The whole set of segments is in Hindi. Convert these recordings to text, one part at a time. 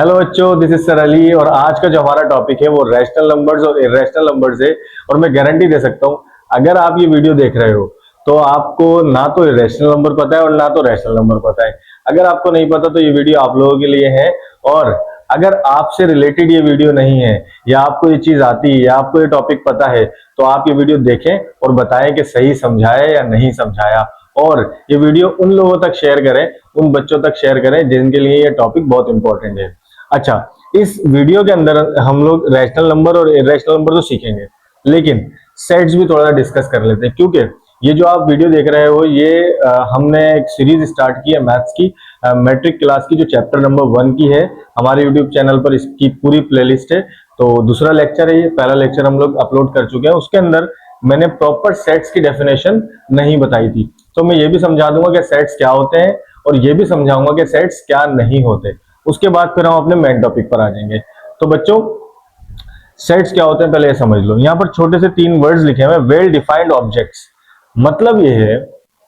हेलो बच्चों, दिस इज सर अली और आज का जो हमारा टॉपिक है वो रैशनल नंबर्स और इर्रेशनल नंबर्स है। और मैं गारंटी दे सकता हूँ, अगर आप ये वीडियो देख रहे हो तो आपको ना तो इर्रेशनल नंबर पता है और ना तो रैशनल नंबर पता है। अगर आपको नहीं पता तो ये वीडियो आप लोगों के लिए है। और अगर आपसे रिलेटेड ये वीडियो नहीं है या आपको ये चीज आती है या आपको ये टॉपिक पता है तो आप ये वीडियो देखें और बताएं कि सही समझाया या नहीं समझाया। और ये वीडियो उन लोगों तक शेयर करें, उन बच्चों तक शेयर करें जिनके लिए ये टॉपिक बहुत इंपॉर्टेंट है। अच्छा, इस वीडियो के अंदर हम लोग रैशनल नंबर और इर्रेशनल नंबर तो सीखेंगे, लेकिन सेट्स भी थोड़ा डिस्कस कर लेते हैं, क्योंकि ये जो आप वीडियो देख रहे हो ये हमने एक सीरीज स्टार्ट की है मैथ्स की, मैट्रिक क्लास की, जो चैप्टर नंबर 1 की है। हमारे यूट्यूब चैनल पर इसकी पूरी प्लेलिस्ट है। तो दूसरा लेक्चर है ये, पहला लेक्चर हम लोग अपलोड कर चुके हैं। उसके अंदर मैंने प्रॉपर सेट्स की डेफिनेशन नहीं बताई थी, तो मैं ये भी समझा दूंगा कि सेट्स क्या होते हैं और ये भी समझाऊंगा कि सेट्स क्या नहीं होते। उसके बाद फिर हम अपने मेन टॉपिक पर आ जाएंगे। तो बच्चों, सेट्स क्या होते हैं पहले ये समझ लो। यहां पर छोटे से 3 वर्ड्स लिखे हुए हैं, वेल डिफाइंड ऑब्जेक्ट्स। मतलब ये है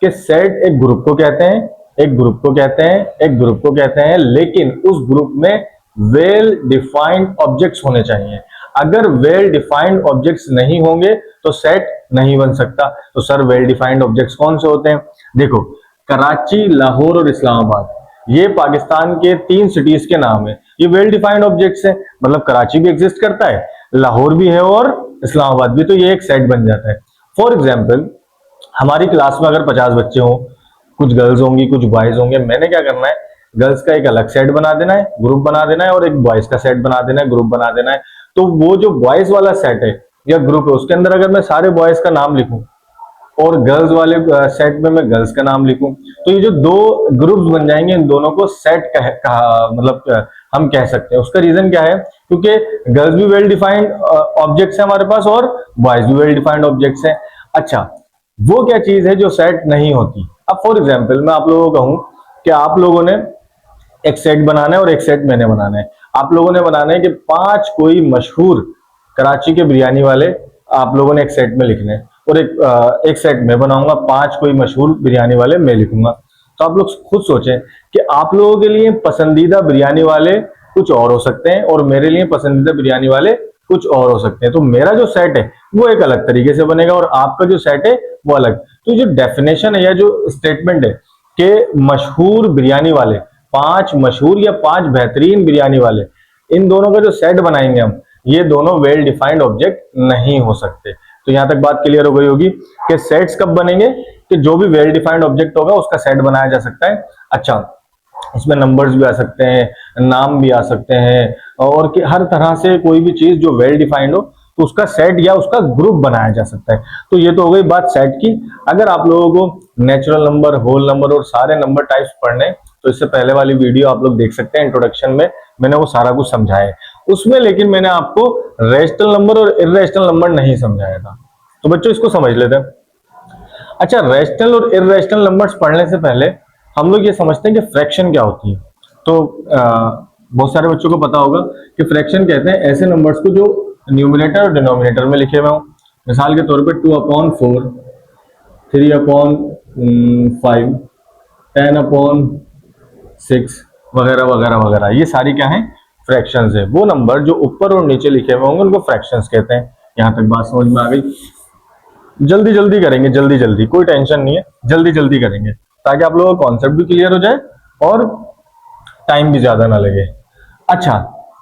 कि सेट एक ग्रुप को कहते हैं, एक ग्रुप को कहते हैं, एक ग्रुप को कहते हैं, लेकिन उस ग्रुप में वेल डिफाइंड ऑब्जेक्ट्स होने चाहिए। अगर वेल डिफाइंड ऑब्जेक्ट्स नहीं होंगे तो सेट नहीं बन सकता। तो सर, वेल डिफाइंड ऑब्जेक्ट्स कौन से होते हैं? देखो, कराची, लाहौर और इस्लामाबाद, ये पाकिस्तान के 3 सिटीज के नाम है। ये वेल डिफाइंड ऑब्जेक्ट्स है, मतलब कराची भी एग्जिस्ट करता है, लाहौर भी है और इस्लामाबाद भी, तो ये एक सेट बन जाता है। फॉर एग्जाम्पल, हमारी क्लास में अगर 50 बच्चे हों, कुछ गर्ल्स होंगी कुछ बॉयज होंगे, मैंने क्या करना है, गर्ल्स का एक अलग सेट बना देना है, ग्रुप बना देना है, और एक बॉयज का सेट बना देना है, ग्रुप बना देना है। तो वो जो बॉयज वाला सेट है या ग्रुप है, उसके अंदर अगर मैं सारे बॉयज का नाम लिखूं और गर्ल्स वाले सेट में मैं गर्ल्स का नाम लिखूं, तो ये जो 2 ग्रुप्स बन जाएंगे, इन दोनों को सेट मतलब हम कह सकते हैं। उसका रीजन क्या है? क्योंकि गर्ल्स भी वेल डिफाइंड ऑब्जेक्ट्स है हमारे पास और बॉयज भी वेल डिफाइंड ऑब्जेक्ट्स हैं। अच्छा, वो क्या चीज है जो सेट नहीं होती? अब फॉर एग्जाम्पल मैं आप लोगों को कहूं कि आप लोगों ने एक सेट बनाना है और एक सेट मैंने बनाना है। आप लोगों ने बनाना है कि 5 कोई मशहूर कराची के बिरयानी वाले आप लोगों ने एक सेट में लिखने हैं, और एक सेट में बनाऊंगा, 5 कोई मशहूर बिरयानी वाले मैं लिखूंगा। तो आप लोग खुद सोचें कि आप लोगों के लिए पसंदीदा बिरयानी वाले कुछ और हो सकते हैं और मेरे लिए पसंदीदा बिरयानी वाले कुछ और हो सकते हैं। तो मेरा जो सेट है वो एक अलग तरीके से बनेगा और आपका जो सेट है वो अलग। तो जो डेफिनेशन है या जो स्टेटमेंट है कि मशहूर बिरयानी वाले, 5 मशहूर या 5 बेहतरीन बिरयानी वाले, इन दोनों का जो सेट बनाएंगे हम, ये दोनों वेल डिफाइंड ऑब्जेक्ट नहीं हो सकते। तो यहां तक बात क्लियर हो गई होगी कि सेट्स कब बनेंगे कि जो भी वेल डिफाइंड ऑब्जेक्ट होगा उसका सेट बनाया जा सकता है। अच्छा, इसमें नंबर्स भी आ सकते हैं, नाम भी आ सकते हैं, और कि हर तरह से कोई भी चीज जो वेल डिफाइंड हो तो उसका सेट या उसका ग्रुप बनाया जा सकता है। तो ये तो हो गई बात सेट की। अगर आप लोगों को नेचुरल नंबर, होल नंबर और सारे नंबर टाइप्स पढ़ने, तो इससे पहले वाली वीडियो आप लोग देख सकते हैं, इंट्रोडक्शन में मैंने वो सारा कुछ समझाया है उसमें। लेकिन मैंने आपको रैशनल नंबर और इर्रेशनल नंबर नहीं समझाया था। तो बच्चों, इसको समझ लेते हैं। अच्छा, रैशनल और इर्रेशनल नंबर्स पढ़ने से पहले हम लोग ये समझते हैं कि फ्रैक्शन क्या होती है। तो बहुत सारे बच्चों को पता होगा कि फ्रैक्शन कहते हैं ऐसे नंबर्स को जो न्यूमरेटर और डिनोमिनेटर में लिखे हुए हों। मिसाल के तौर पे 2/4, 3/5, 10/6 वगैरह वगैरह वगैरह, ये सारी क्या है? फ्रैक्शंस है। वो नंबर जो ऊपर और नीचे लिखे हुए होंगे उनको फ्रैक्शंस कहते हैं। यहां तक बात समझ में आ गई? जल्दी जल्दी करेंगे, जल्दी जल्दी, कोई टेंशन नहीं है, जल्दी जल्दी करेंगे ताकि आप लोगों का कॉन्सेप्ट भी क्लियर हो जाए और टाइम भी ज्यादा ना लगे। अच्छा,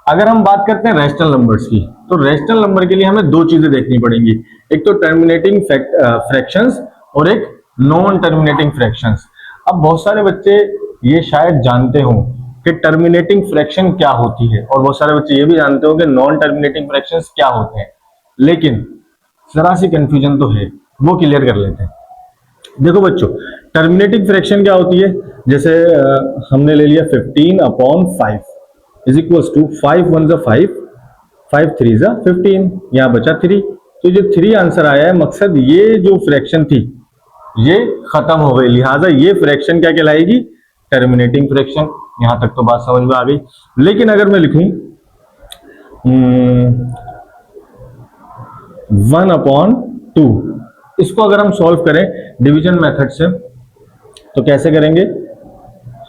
अगर हम बात करते हैं रैशनल नंबर्स की, तो रैशनल नंबर के लिए हमें 2 चीजें देखनी पड़ेंगी, एक तो टर्मिनेटिंग फ्रैक्शंस और एक नॉन टर्मिनेटिंग फ्रैक्शंस। अब बहुत सारे बच्चे ये शायद जानते हों कि टर्मिनेटिंग फ्रैक्शन क्या होती है, और बहुत सारे बच्चे ये भी जानते हो कि नॉन टर्मिनेटिंग फ्रैक्शंस क्या होते हैं, लेकिन जरा सी कंफ्यूजन तो है, वो क्लियर कर लेते हैं। देखो बच्चों, टर्मिनेटिंग फ्रैक्शन क्या होती है? जैसे हमने ले लिया 15/5 इज इक्वल्स टू 5 1 5, 5 3 15, यहां बचा 3। तो जो 3 आंसर आया है, मकसद ये जो फ्रैक्शन थी ये खत्म हो गई, लिहाजा ये फ्रैक्शन क्या कहलाएगी? Terminating fraction. यहां तक तो बात समझ में आ गई। लेकिन अगर मैं लिखूं 1/2, इसको अगर हम सॉल्व करें डिवीजन मेथड से, तो कैसे करेंगे?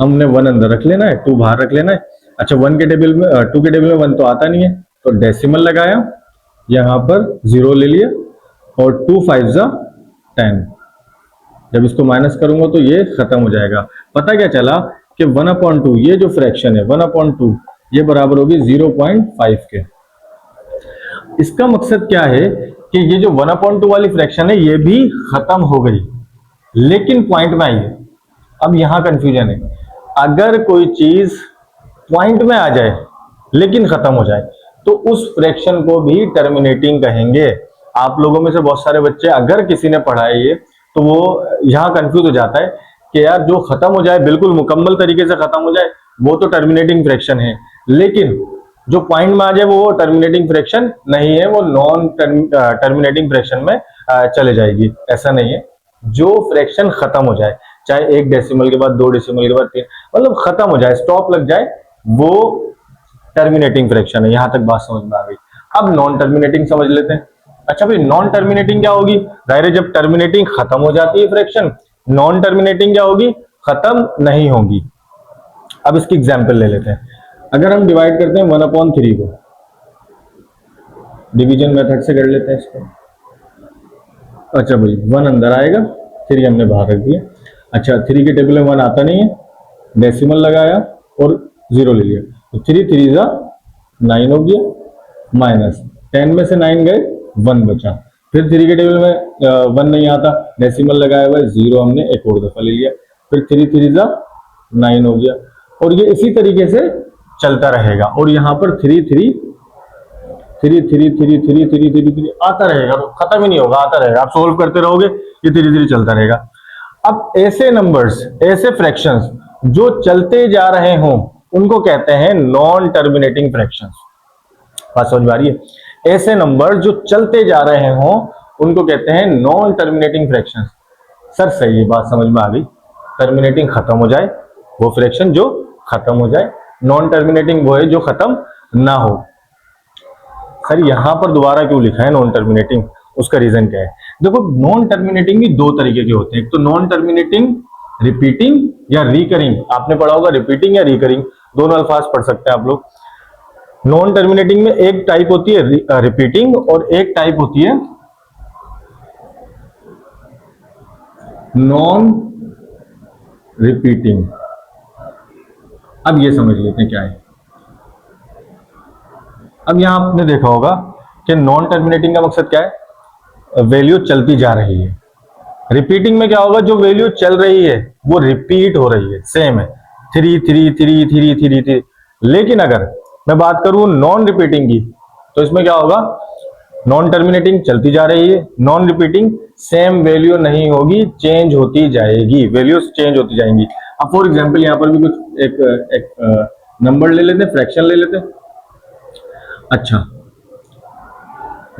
हमने 1 अंदर रख लेना है, 2 बाहर रख लेना है, अच्छा 1 के टेबल में 2 के टेबल में 1 तो आता नहीं है, तो डेसिमल लगाया, यहां पर 0 ले लिया और 2 5 जा 10। जब इसको माइनस करूंगा तो ये खत्म हो जाएगा। पता क्या चला कि 1/2 ये जो फ्रैक्शन है 1/2 ये बराबर होगी 0.5 के। इसका मकसद क्या है कि ये जो 1/2 वाली फ्रैक्शन है ये भी खत्म हो गई, लेकिन पॉइंट में आई है। अब यहां कंफ्यूजन है, अगर कोई चीज पॉइंट में आ जाए लेकिन खत्म हो जाए तो उस फ्रैक्शन को भी टर्मिनेटिंग कहेंगे। आप लोगों में से बहुत सारे बच्चे अगर किसी ने पढ़ा है ये तो वो यहां कंफ्यूज हो जाता है कि यार जो खत्म हो जाए बिल्कुल मुकम्मल तरीके से खत्म हो जाए वो तो टर्मिनेटिंग फ्रैक्शन है, लेकिन जो पॉइंट में आ जाए वो टर्मिनेटिंग फ्रैक्शन नहीं है, वो नॉन टर्मिनेटिंग फ्रैक्शन में चले जाएगी। ऐसा नहीं है, जो फ्रैक्शन खत्म हो जाए, चाहे 1 डेसिमल के बाद 2 डेसिमल के बाद 3, मतलब खत्म हो जाए, स्टॉप लग जाए, वो टर्मिनेटिंग फ्रैक्शन है। यहां तक बात समझ में आ गई। अब नॉन टर्मिनेटिंग समझ लेते हैं। अच्छा भाई, नॉन टर्मिनेटिंग क्या होगी? जाहिर है जब टर्मिनेटिंग खत्म हो जाती है फ्रैक्शन, नॉन टर्मिनेटिंग क्या होगी? खत्म नहीं होगी। अब इसकी एग्जांपल ले लेते हैं। अगर हम डिवाइड करते हैं 1/3 को, डिवीजन मेथड से कर लेते हैं इसको। अच्छा भाई 1 अंदर आएगा, 3 हमने बाहर रख दिया। अच्छा 3 के टेबल में 1 आता नहीं है, डेसिमल लगाया और 0 ले लिया, तो 3 3 जा 9 हो गया, माइनस 10 में से 9 गए, 1 बचा। फिर 3 के टेबल में 1 नहीं आता, डेसिमल लगाया हुआ है, 0 हमने एक और दफा ले लिया, फिर 3 3 जा 9 हो गया, और ये इसी तरीके से चलता रहेगा। और यहां पर 3 3 3 3 3 3 3 3 3 आता रहेगा, तो खत्म ही नहीं होगा, आता रहेगा। आप सोल्व करते रहोगे, ये धीरे धीरे चलता रहेगा। अब ऐसे नंबर्स, ऐसे फ्रैक्शंस जो चलते जा रहे हों उनको कहते हैं नॉन टर्मिनेटिंग फ्रैक्शंस। बात समझ में आ रही है? ऐसे नंबर जो चलते जा रहे हों उनको कहते हैं नॉन टर्मिनेटिंग फ्रैक्शंस। सर सही है, बात समझ में आ गई। टर्मिनेटिंग खत्म हो जाए वो फ्रैक्शन जो खत्म हो जाए, नॉन टर्मिनेटिंग वो है जो खत्म ना हो। सर यहां पर दोबारा क्यों लिखा है नॉन टर्मिनेटिंग? उसका रीजन क्या है? देखो नॉन टर्मिनेटिंग भी दो तरीके के होते हैं। एक तो नॉन टर्मिनेटिंग रिपीटिंग या रिकरिंग। आपने पढ़ा होगा रिपीटिंग या रिकरिंग, दोनों अल्फाज पढ़ सकते हैं आप लोग। नॉन टर्मिनेटिंग में एक टाइप होती है रिपीटिंग और एक टाइप होती है नॉन रिपीटिंग। अब ये समझ लेते हैं क्या है। अब यहां आपने देखा होगा कि नॉन टर्मिनेटिंग का मकसद क्या है? वैल्यू चलती जा रही है। रिपीटिंग में क्या होगा? जो वैल्यू चल रही है वो रिपीट हो रही है, सेम है, 3 3 3 3 3 3। लेकिन अगर मैं बात करूं नॉन रिपीटिंग की, तो इसमें क्या होगा? नॉन टर्मिनेटिंग चलती जा रही है, नॉन रिपीटिंग सेम वैल्यू नहीं होगी, चेंज होती जाएगी, वैल्यूज चेंज होती जाएंगी। अब फॉर एग्जांपल यहां पर भी कुछ एक नंबर ले लेते हैं, फ्रैक्शन ले लेते हैं। अच्छा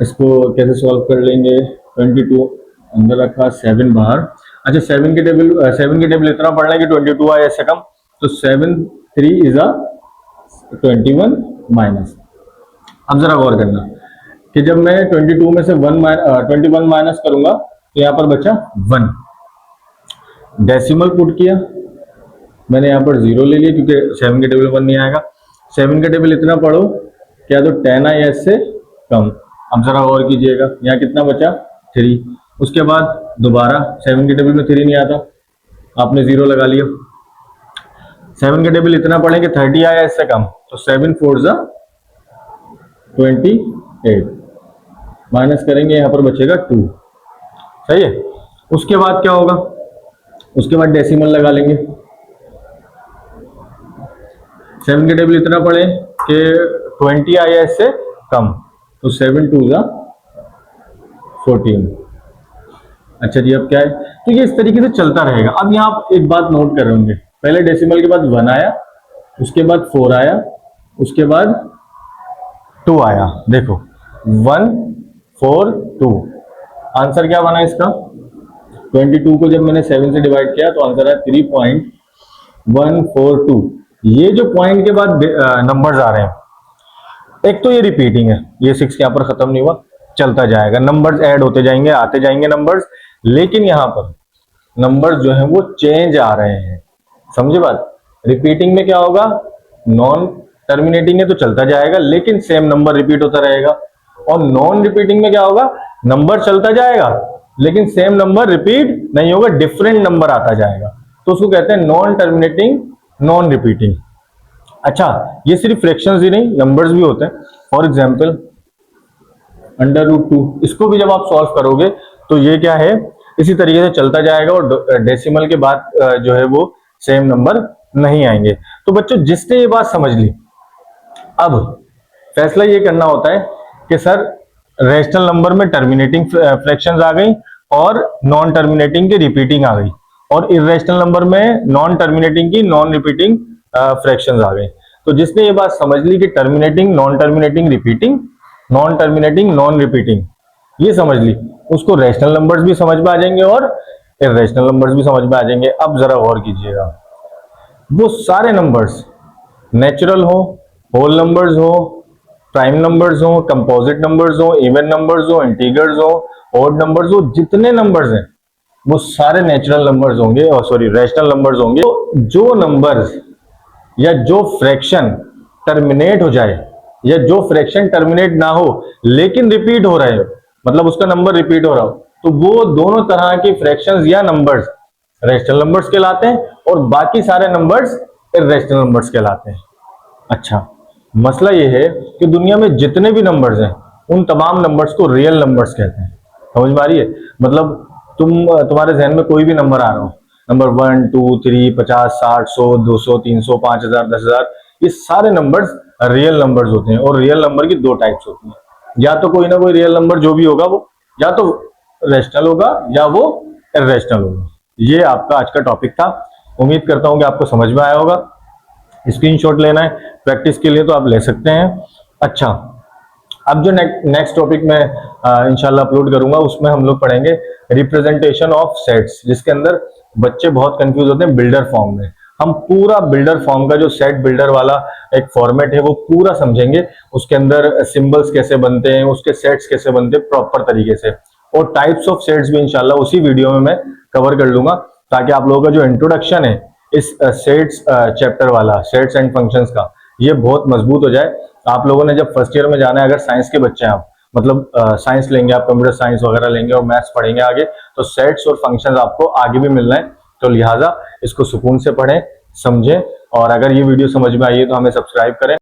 इसको कैसे सॉल्व कर लेंगे? 22 अंदर रखा, 7 बाहर। अच्छा 7 के टेबल इतना पढ़ना है कि 22 आए ऐसे कम, तो 7 3 इज अ 21 माइनस। अब जरा गौर करना कि जब मैं 22 में से 21 माइनस करूंगा तो यहां पर बचा 1। डेसिमल पुट किया मैंने, यहां पर 0 ले लिया क्योंकि 7 के टेबल 1 नहीं आएगा। 7 के टेबल इतना पढ़ो क्या, तो 10 आई इससे कम। अब जरा गौर कीजिएगा, यहाँ कितना बचा? 3। उसके बाद दोबारा 7 के टेबल में 3 नहीं आता, आपने 0 लगा लिया। 7 के टेबल इतना पढ़े कि 30 आया इससे कम, तो 7 4 जा 28 माइनस करेंगे, यहां पर बचेगा 2। सही है। उसके बाद क्या होगा? उसके बाद डेसिमल लगा लेंगे। 7 के टेबल इतना पढ़े कि 20 आया इससे कम, तो 7 2 जा 14। अच्छा जी अब क्या है? तो ये इस तरीके से चलता रहेगा। अब यहां आप एक बात नोट कर रहे होंगे, पहले डेसिमल के बाद 1 आया, उसके बाद 4 आया, उसके बाद 2 आया। देखो 1 4 2, आंसर क्या बना इसका? 22 को जब मैंने 7 से डिवाइड किया तो आंसर है 3.142। ये जो पॉइंट के बाद नंबर्स आ रहे हैं, एक तो ये रिपीटिंग है, ये 6 यहां पर खत्म नहीं हुआ, चलता जाएगा, नंबर्स ऐड होते जाएंगे, आते जाएंगे नंबर्स, लेकिन यहां पर नंबर्स जो हैं वो चेंज आ रहे हैं। समझे बात? रिपीटिंग में क्या होगा? नॉन टर्मिनेटिंग है तो चलता जाएगा लेकिन सेम नंबर रिपीट होता रहेगा। और नॉन रिपीटिंग में क्या होगा, नंबर चलता जाएगा लेकिन सेम नंबर रिपीट नहीं होगा, डिफरेंट नंबर आता जाएगा, तो उसको कहते हैं नॉन टर्मिनेटिंग, नॉन रिपीटिंग। अच्छा, ये सिर्फ फ्रैक्शंस ही नहीं, नंबर्स भी होते हैं। फॉर एग्जांपल √2, इसको भी जब आप सॉल्व करोगे तो ये क्या है, इसी तरीके से चलता जाएगा और डेसिमल के बाद जो है वो सेम नंबर नहीं आएंगे। तो बच्चों जिसने ये बात समझ ली, अब फैसला ये करना होता है कि सर रेशनल नंबर में टर्मिनेटिंग फ्रैक्शंस आ गई और नॉन टर्मिनेटिंग की रिपीटिंग आ गई, और इरेशनल नंबर में नॉन टर्मिनेटिंग की नॉन रिपीटिंग फ्रैक्शंस आ गए। तो जिसने ये बात समझ ली कि terminating, non terminating, repeating, non terminating, non repeating, ये समझ ली, उसको रेशनल नंबर्स भी समझ में आ जाएंगे और इरेशनल नंबर्स भी समझ में आ जाएंगे। अब जरा गौर कीजिएगा, वो सारे नंबर्स नेचुरल हो, होल नंबर्स हो, प्राइम नंबर्स हो, कंपोजिट नंबर्स हो, इवन नंबर्स हो, इंटीजर्स हो, ऑड नंबर्स हो, जितने नंबर्स हैं वो सारे नेचुरल नंबर्स होंगे, और सॉरी रेशनल नंबर्स होंगे। तो जो नंबर्स या जो फ्रैक्शन टर्मिनेट हो जाए या जो फ्रैक्शन टर्मिनेट ना हो लेकिन रिपीट हो रहे हो, मतलब उसका नंबर रिपीट हो रहा हो, तो वो दोनों तरह के फ्रैक्शंस या नंबर्स रेशनल नंबर्स कहलाते हैं और बाकी सारे नंबर्स इरेशनल नंबर्स कहलाते हैं। अच्छा, मसला ये है कि दुनिया में जितने भी नंबर्स हैं उन तमाम नंबर्स को रियल नंबर्स कहते हैं। समझ में आ रही है? मतलब तुम्हारे जहन में कोई भी नंबर आ रहा हो, नंबर 1 2 3 50 60 100 200 300 5000 10,000, ये सारे नंबर्स रियल नंबर्स होते हैं। और रियल नंबर की दो टाइप्स होती हैं, या तो कोई ना कोई रियल नंबर जो भी होगा वो या तो रेशनल होगा या वो इरेशनल होगा। ये आपका आज का टॉपिक था, उम्मीद करता हूं कि आपको समझ में आया होगा। स्क्रीनशॉट लेना है प्रैक्टिस के लिए तो आप ले सकते हैं। अच्छा, अब जो नेक्स्ट टॉपिक मैं इंशाल्लाह अपलोड करूंगा उसमें हम लोग पढ़ेंगे रिप्रेजेंटेशन ऑफ सेट्स, जिसके अंदर बच्चे बहुत कंफ्यूज होते हैं बिल्डर फॉर्म में। हम पूरा बिल्डर फॉर्म का जो सेट बिल्डर वाला एक फॉर्मेट है वो पूरा समझेंगे, उसके अंदर सिंबल्स कैसे बनते हैं, उसके सेट्स कैसे बनते हैं प्रॉपर तरीके से, और टाइप्स ऑफ सेट्स भी इंशाल्लाह उसी वीडियो में मैं कवर कर लूंगा, ताकि आप लोगों का जो इंट्रोडक्शन है इस सेट्स चैप्टर वाला, सेट्स एंड फंक्शंस का, ये बहुत मजबूत हो जाए। आप लोगों ने जब फर्स्ट ईयर में जाना है, अगर साइंस के बच्चे हैं आप, मतलब साइंस लेंगे आप, कंप्यूटर साइंस वगैरह लेंगे और मैथ्स पढ़ेंगे आगे, तो सेट्स और फंक्शंस आपको आगे भी मिलना है, तो लिहाजा इसको सुकून से पढ़ें, समझें, और अगर ये वीडियो समझ में आई है तो हमें सब्सक्राइब करें।